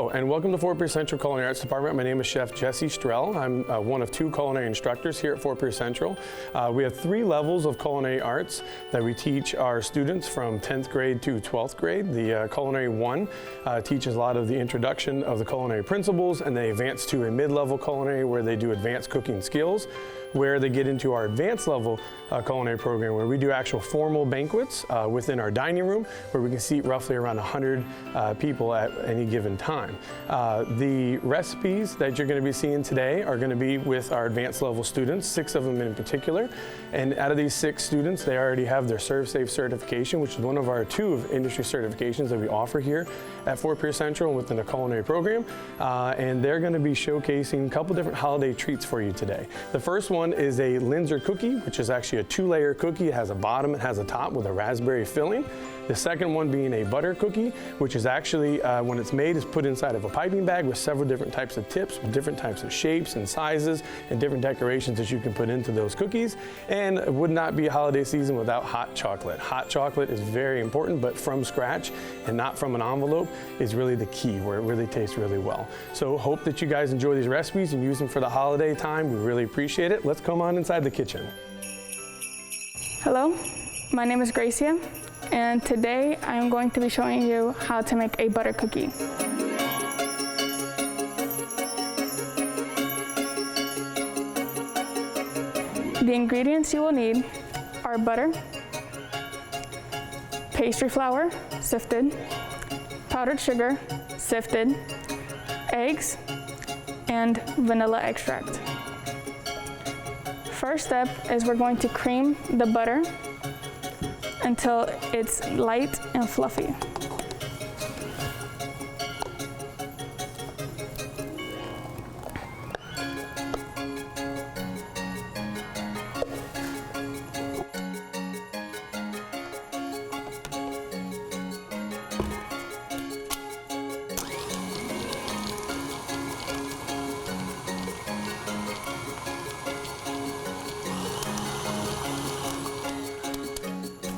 Hello and welcome to Fort Pierce Central Culinary Arts Department. My name is Chef Jesse Strell. I'm one of 2 culinary instructors here at Fort Pierce Central. We have 3 levels of culinary arts that we teach our students from 10th grade to 12th grade. The Culinary 1 teaches a lot of the introduction of the culinary principles, and they advance to a mid-level culinary where they do advanced cooking skills, where they get into our advanced level culinary program where we do actual formal banquets within our dining room where we can seat roughly around 100 people at any given time. The recipes that you're going to be seeing today are going to be with our advanced level students, 6 of them in particular. And out of these 6 students, they already have their Serve Safe certification, which is one of our 2 industry certifications that we offer here at Fort Pierce Central within the culinary program. And they're going to be showcasing a couple different holiday treats for you today. The first one is a Linzer cookie, which is actually a 2-layer cookie. It has a bottom, it has a top with a raspberry filling. The second one being a butter cookie, which is actually, when it's made, is put inside of a piping bag with several different types of tips, with different types of shapes and sizes, and different decorations that you can put into those cookies. And it would not be a holiday season without hot chocolate. Hot chocolate is very important, but from scratch and not from an envelope is really the key, where it really tastes really well. So hope that you guys enjoy these recipes and use them for the holiday time. We really appreciate it. Let's come on inside the kitchen. Hello, my name is Gracia, and today I am going to be showing you how to make a butter cookie. The ingredients you will need are butter, pastry flour, sifted, powdered sugar, sifted, eggs, and vanilla extract. First step is we're going to cream the butter until it's light and fluffy.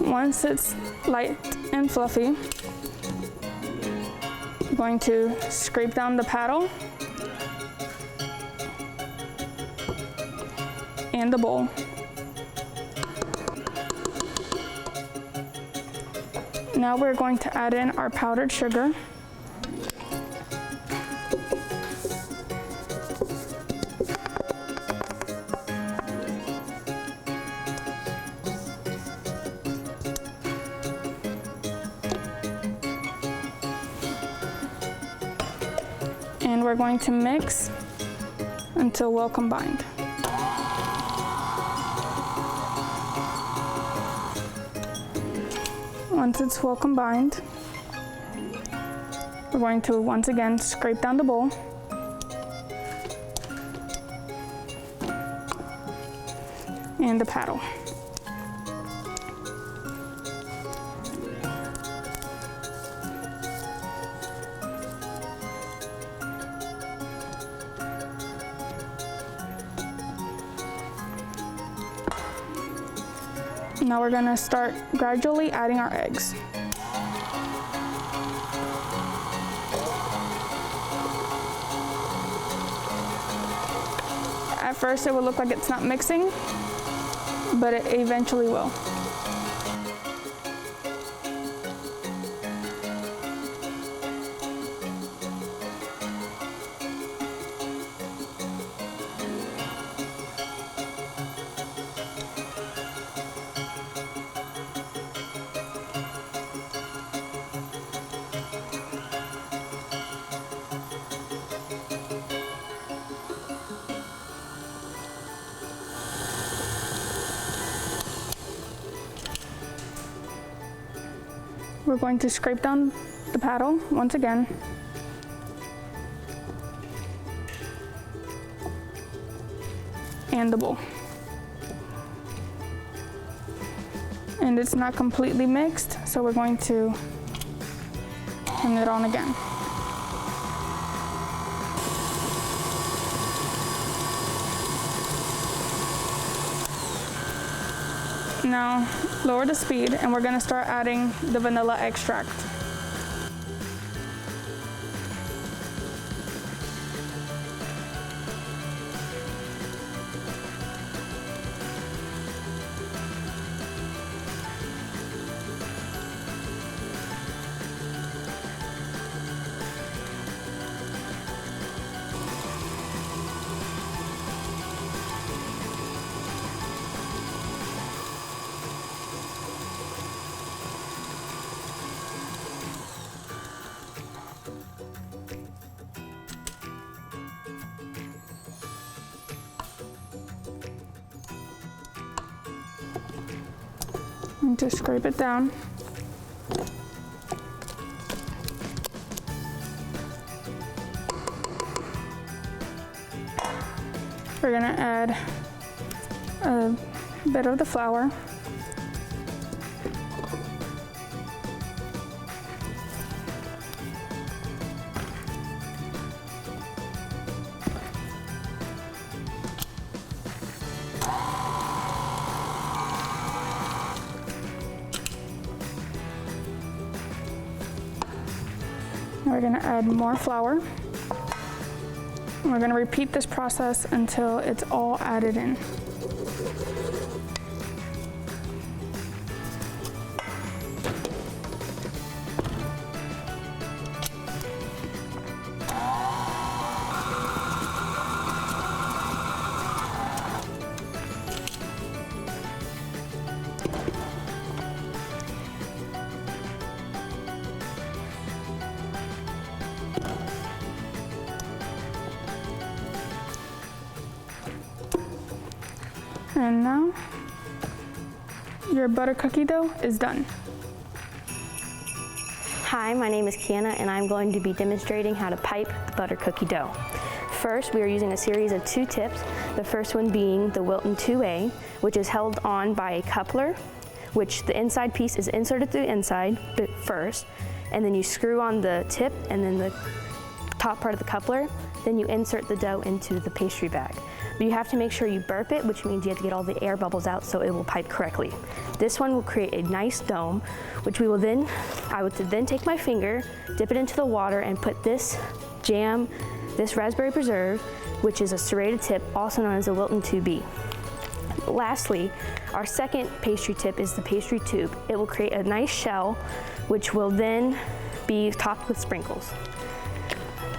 Once it's light and fluffy, I'm going to scrape down the paddle and the bowl. Now we're going to add in our powdered sugar. And we're going to mix until well combined. Once it's well combined, we're going to once again scrape down the bowl and the paddle. Now we're going to start gradually adding our eggs. At first it will look like it's not mixing, but it eventually will. We're going to scrape down the paddle once again. And the bowl. And it's not completely mixed, so we're going to turn it on again. Now lower the speed and we're going to start adding the vanilla extract. going to scrape it down. We're gonna add a bit of the flour. We're gonna add more flour. We're gonna repeat this process until it's all added in. And now your butter cookie dough is done. Hi, my name is Kiana and I'm going to be demonstrating how to pipe the butter cookie dough. First, we are using a series of 2 tips, the first one being the Wilton 2A, which is held on by a coupler, which the inside piece is inserted through the inside first, and then you screw on the tip and then the top part of the coupler, then you insert the dough into the pastry bag. But you have to make sure you burp it, which means you have to get all the air bubbles out so it will pipe correctly. This one will create a nice dome, which I would then take my finger, dip it into the water, and put this jam, this raspberry preserve, which is a serrated tip, also known as a Wilton 2B. Lastly, our second pastry tip is the pastry tube. It will create a nice shell, which will then be topped with sprinkles.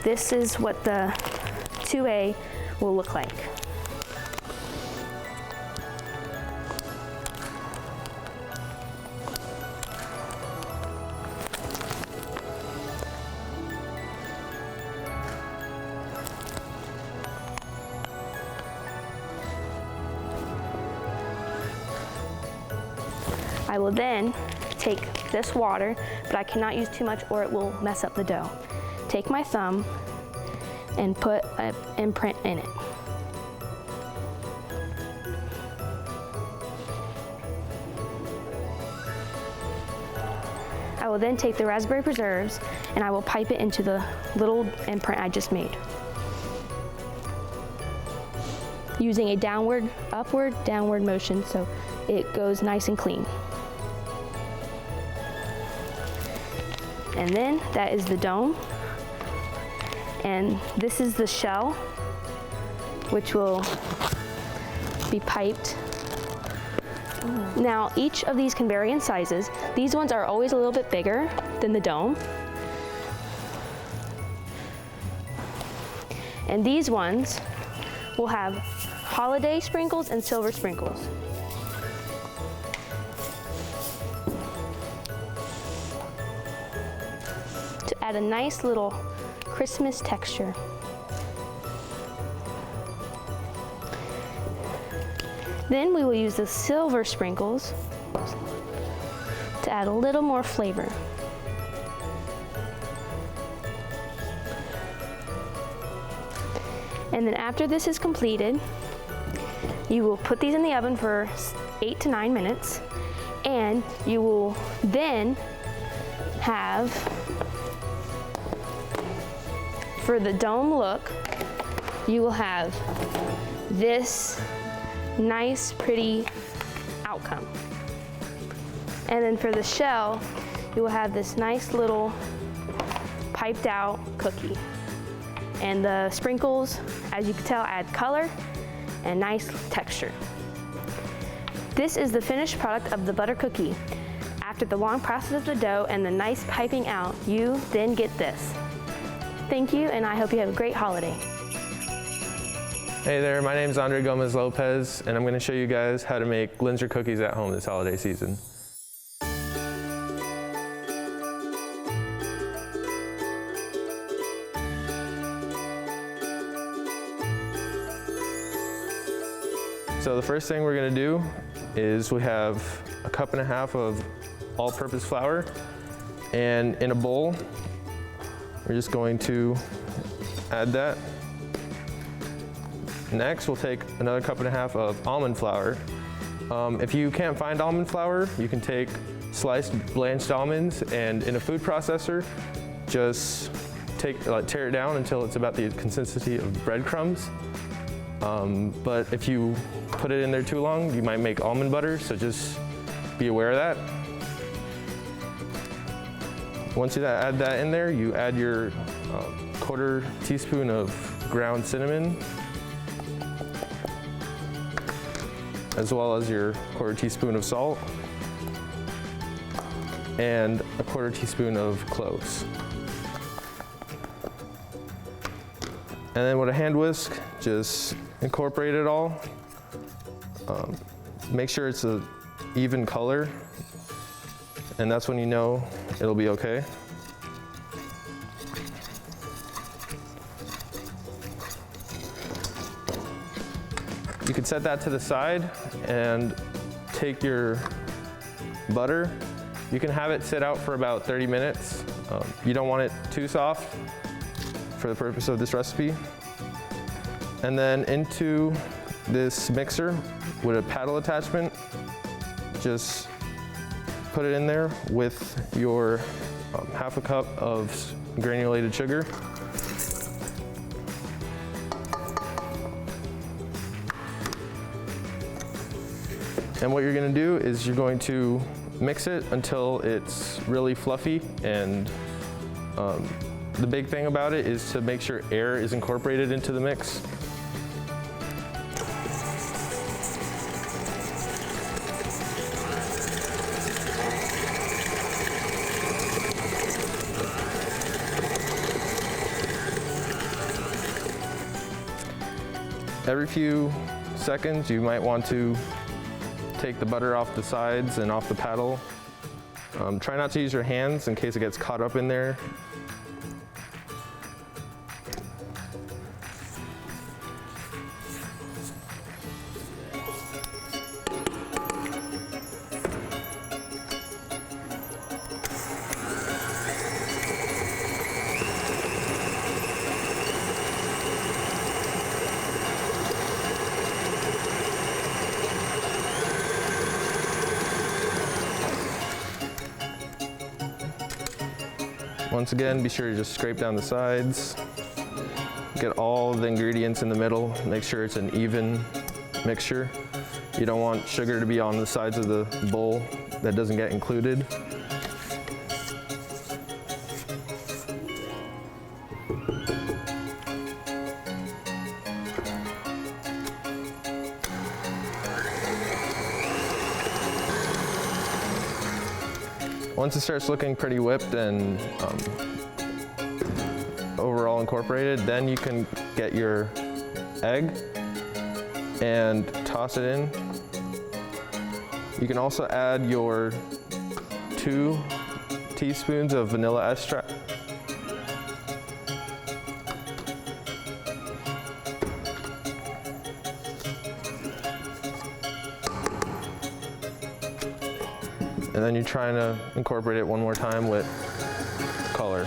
This is what the 2A will look like. I will then take this water, but I cannot use too much or it will mess up the dough. Take my thumb and put an imprint in it. I will then take the raspberry preserves and I will pipe it into the little imprint I just made, using a downward, upward, downward motion so it goes nice and clean. And then that is the dome. And this is the shell, which will be piped. Now, each of these can vary in sizes. These ones are always a little bit bigger than the dome. And these ones will have holiday sprinkles and silver sprinkles. To add a nice little Christmas texture. Then we will use the silver sprinkles to add a little more flavor. And then after this is completed, you will put these in the oven for 8 to 9 minutes, and you will then have, for the dome look, you will have this nice, pretty outcome. And then for the shell, you will have this nice little piped out cookie. And the sprinkles, as you can tell, add color and nice texture. This is the finished product of the butter cookie. After the long process of the dough and the nice piping out, you then get this. Thank you, and I hope you have a great holiday. Hey there, my name is Andre Gomez-Lopez, and I'm going to show you guys how to make Linzer cookies at home this holiday season. So the first thing we're going to do is we have 1.5 cups of all-purpose flour. And in a bowl, we're just going to add that. Next, we'll take another 1.5 cups of almond flour. If you can't find almond flour, you can take sliced blanched almonds and in a food processor, just tear it down until it's about the consistency of breadcrumbs. But if you put it in there too long, you might make almond butter, so just be aware of that. Once you add that in there, you add your 1/4 teaspoon of ground cinnamon, as well as your 1/4 teaspoon of salt, and a 1/4 teaspoon of cloves. And then with a hand whisk, just incorporate it all. Make sure it's an even color, and that's when you know it'll be okay. You can set that to the side and take your butter. You can have it sit out for about 30 minutes. You don't want it too soft for the purpose of this recipe. And then into this mixer with a paddle attachment, just put it in there with your 1/2 cup of granulated sugar. And what you're going to do is you're going to mix it until it's really fluffy, and the big thing about it is to make sure air is incorporated into the mix. Every few seconds, you might want to take the butter off the sides and off the paddle. Try not to use your hands in case it gets caught up in there. Once again, be sure to just scrape down the sides. Get all the ingredients in the middle. Make sure it's an even mixture. You don't want sugar to be on the sides of the bowl that doesn't get included. Once it starts looking pretty whipped and overall incorporated, then you can get your egg and toss it in. You can also add your 2 teaspoons of vanilla extract. And then you're trying to incorporate it one more time with color.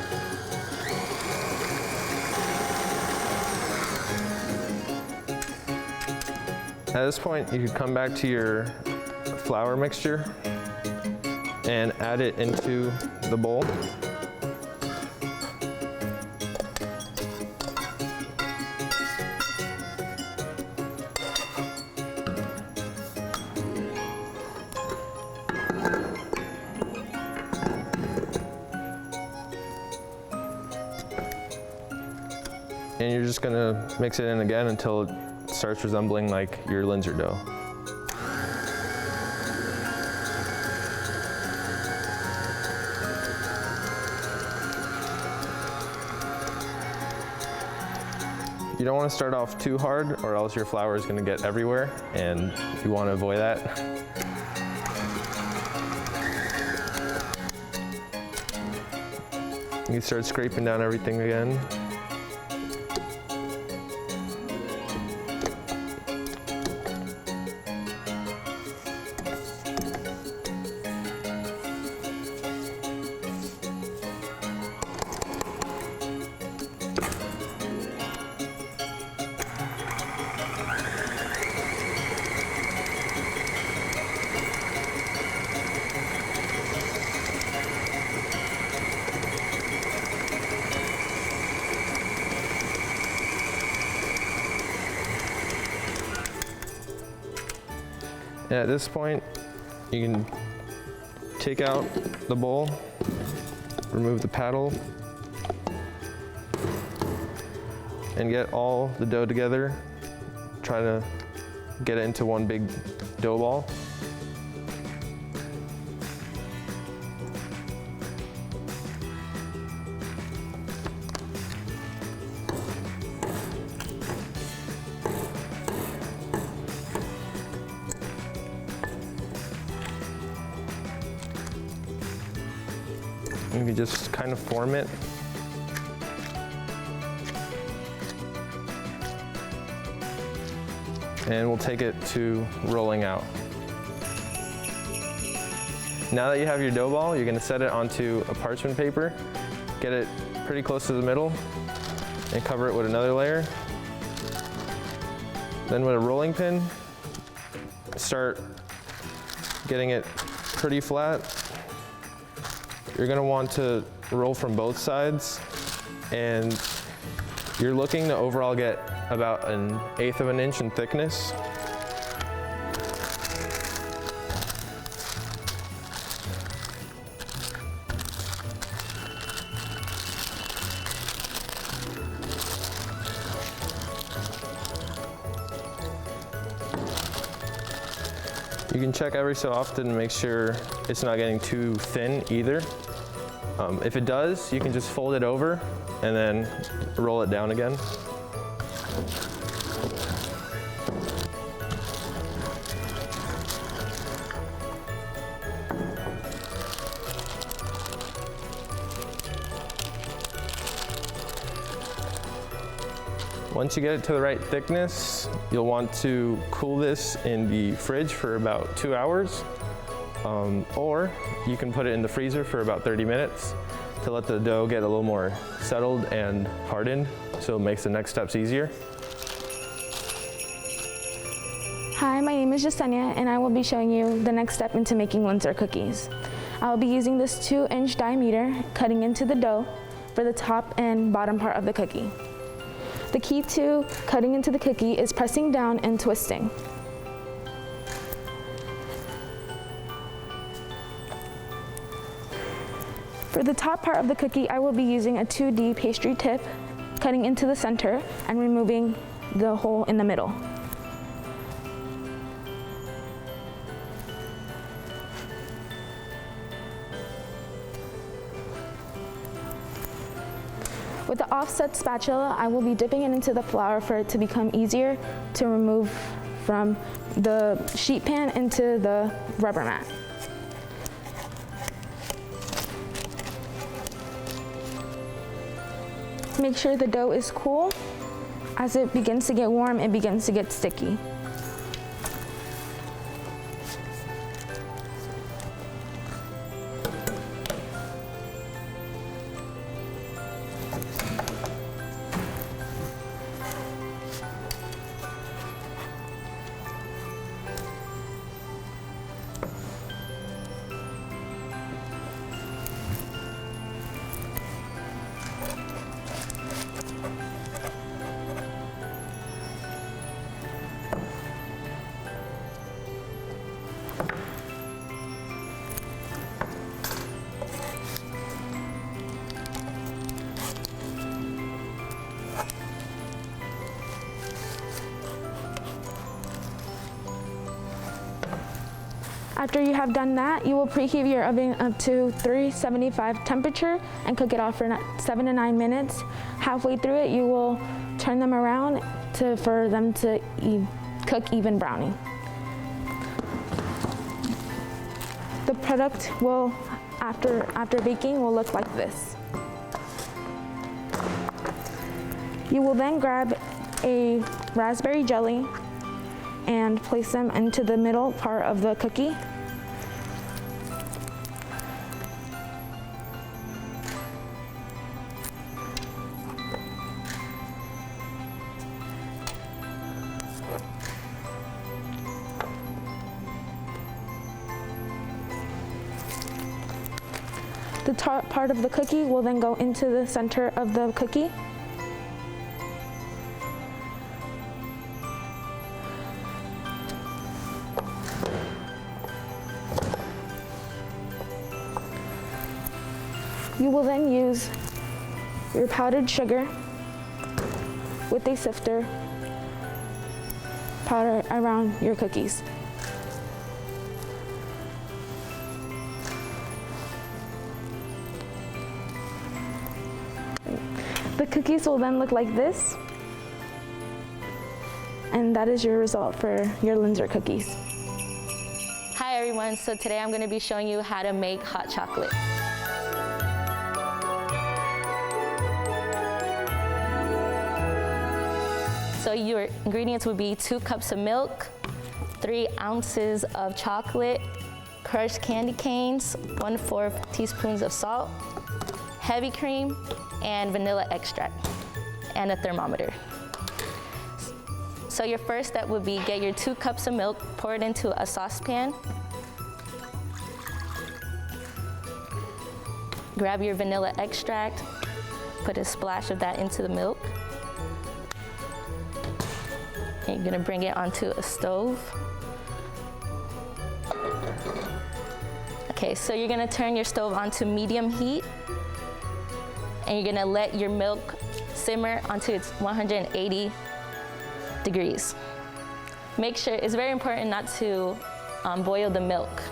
At this point, you can come back to your flour mixture and add it into the bowl. And you're just gonna mix it in again until it starts resembling like your Linzer dough. You don't want to start off too hard or else your flour is going to get everywhere, and you want to avoid that. You start scraping down everything again. And at this point, you can take out the bowl, remove the paddle, and get all the dough together. Try to get it into one big dough ball. You can just kind of form it. And we'll take it to rolling out. Now that you have your dough ball, you're gonna set it onto a parchment paper, get it pretty close to the middle, and cover it with another layer. Then with a rolling pin, start getting it pretty flat. You're gonna want to roll from both sides, and you're looking to overall get about 1/8 of an inch in thickness. You can check every so often to make sure it's not getting too thin either. If it does, you can just fold it over and then roll it down again. Once you get it to the right thickness, you'll want to cool this in the fridge for about 2 hours, or you can put it in the freezer for about 30 minutes to let the dough get a little more settled and hardened, so it makes the next steps easier. Hi, my name is Jasenia, and I will be showing you the next step into making Linzer cookies. I will be using this 2-inch diameter, cutting into the dough for the top and bottom part of the cookie. The key to cutting into the cookie is pressing down and twisting. For the top part of the cookie, I will be using a 2D pastry tip, cutting into the center and removing the hole in the middle. With the offset spatula, I will be dipping it into the flour for it to become easier to remove from the sheet pan into the rubber mat. Make sure the dough is cool. As it begins to get warm, it begins to get sticky. After you have done that, you will preheat your oven up to 375 temperature and cook it off for 7 to 9 minutes. Halfway through it, you will turn them around for them to cook even browning. The product will, after baking, will look like this. You will then grab a raspberry jelly and place them into the middle part of the cookie. The top part of the cookie will then go into the center of the cookie. You will then use your powdered sugar with a sifter, powder around your cookies. The cookies will then look like this, and that is your result for your Linzer cookies. Hi everyone, so today I'm going to be showing you how to make hot chocolate. So your ingredients would be 2 cups of milk, 3 ounces of chocolate, crushed candy canes, 1/4 teaspoons of salt, heavy cream, and vanilla extract, and a thermometer. So your first step would be get your 2 cups of milk, pour it into a saucepan. Grab your vanilla extract, put a splash of that into the milk. And you're gonna bring it onto a stove. Okay, so you're gonna turn your stove onto medium heat, and you're gonna let your milk simmer onto its 180 degrees. Make sure, it's very important not to boil the milk.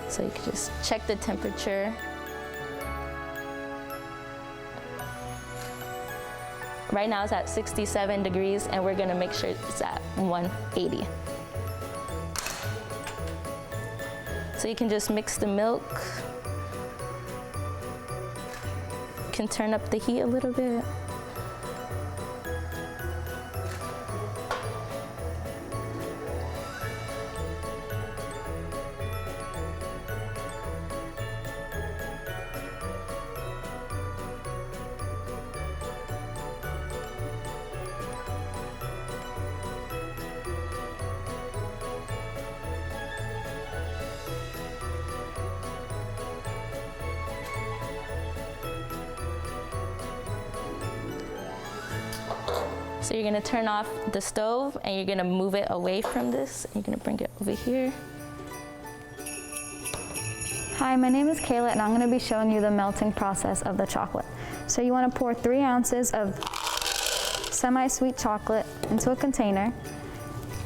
So you can just check the temperature. Right now it's at 67 degrees, and we're gonna make sure it's at 180. So you can just mix the milk. You can turn up the heat a little bit. So you're gonna turn off the stove, and you're gonna move it away from this. You're gonna bring it over here. Hi, my name is Kayla, and I'm going to be showing you the melting process of the chocolate. So you want to pour 3 ounces of semi-sweet chocolate into a container,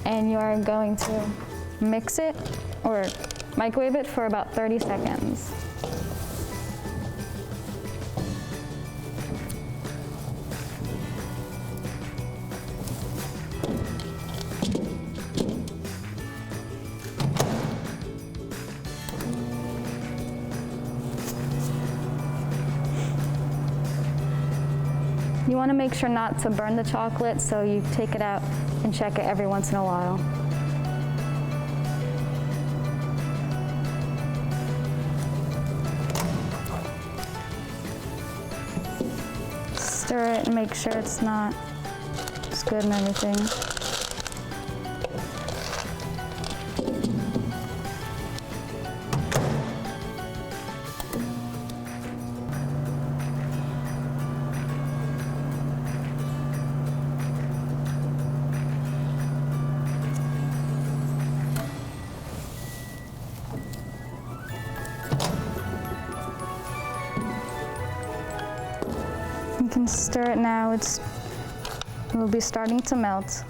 and you are going to mix it or microwave it for about 30 seconds. You want to make sure not to burn the chocolate, so you take it out and check it every once in a while. Stir it and make sure it's good and everything. You can stir it now. It will be starting to melt,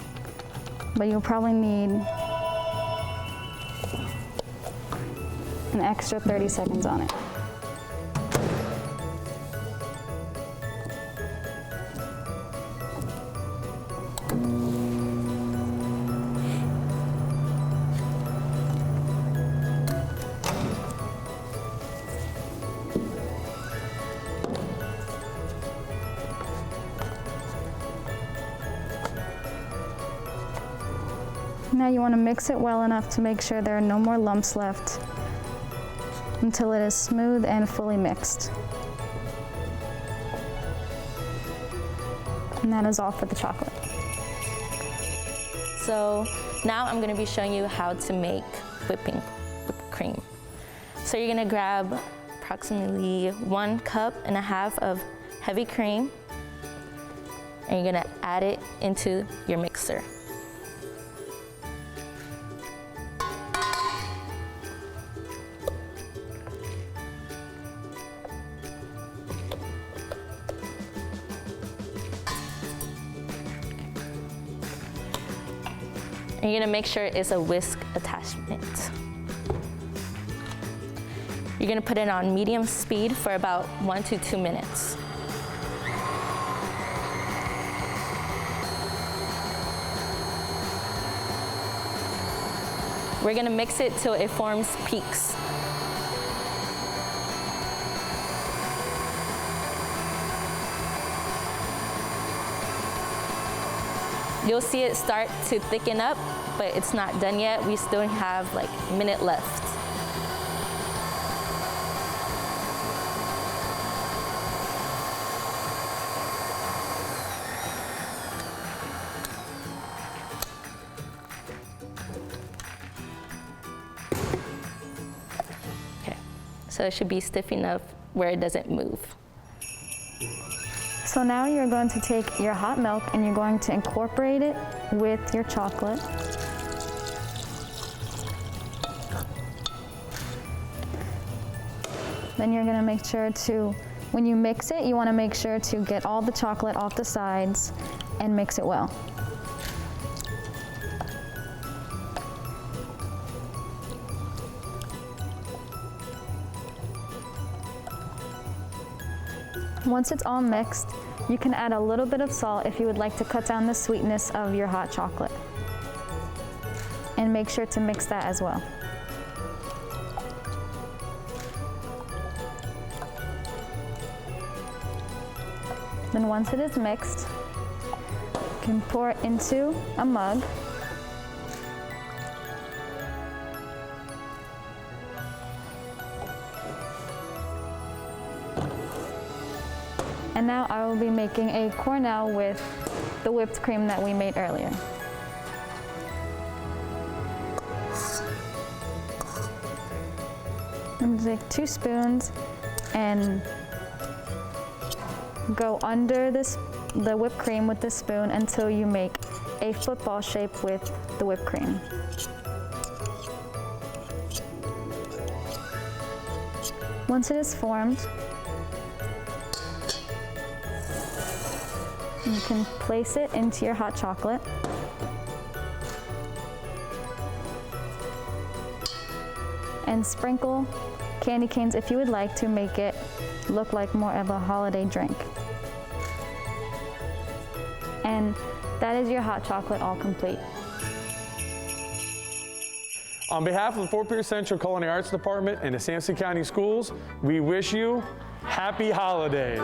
but you'll probably need an extra 30 seconds on it. Now you want to mix it well enough to make sure there are no more lumps left until it is smooth and fully mixed. And that is all for the chocolate. So now I'm gonna be showing you how to make whipped cream. So you're gonna grab approximately 1.5 cups of heavy cream, and you're gonna add it into your mixer. And you're gonna make sure it's a whisk attachment. You're gonna put it on medium speed for about 1 to 2 minutes. We're gonna mix it till it forms peaks. You'll see it start to thicken up, but it's not done yet. We still have like a minute left. Okay, so it should be stiff enough where it doesn't move. So now you're going to take your hot milk and you're going to incorporate it with your chocolate. Then you're going to make sure to, when you mix it, you want to make sure to get all the chocolate off the sides and mix it well. Once it's all mixed, you can add a little bit of salt if you would like to cut down the sweetness of your hot chocolate. And make sure to mix that as well. Then once it is mixed, you can pour it into a mug. And now I will be making a cornell with the whipped cream that we made earlier. I'm gonna take 2 spoons and go under the whipped cream with the spoon until you make a football shape with the whipped cream. Once it is formed, you can place it into your hot chocolate. And sprinkle candy canes if you would like to make it look like more of a holiday drink. And that is your hot chocolate all complete. On behalf of the Fort Pierce Central Culinary Arts Department and the Sampson County Schools, we wish you happy holidays.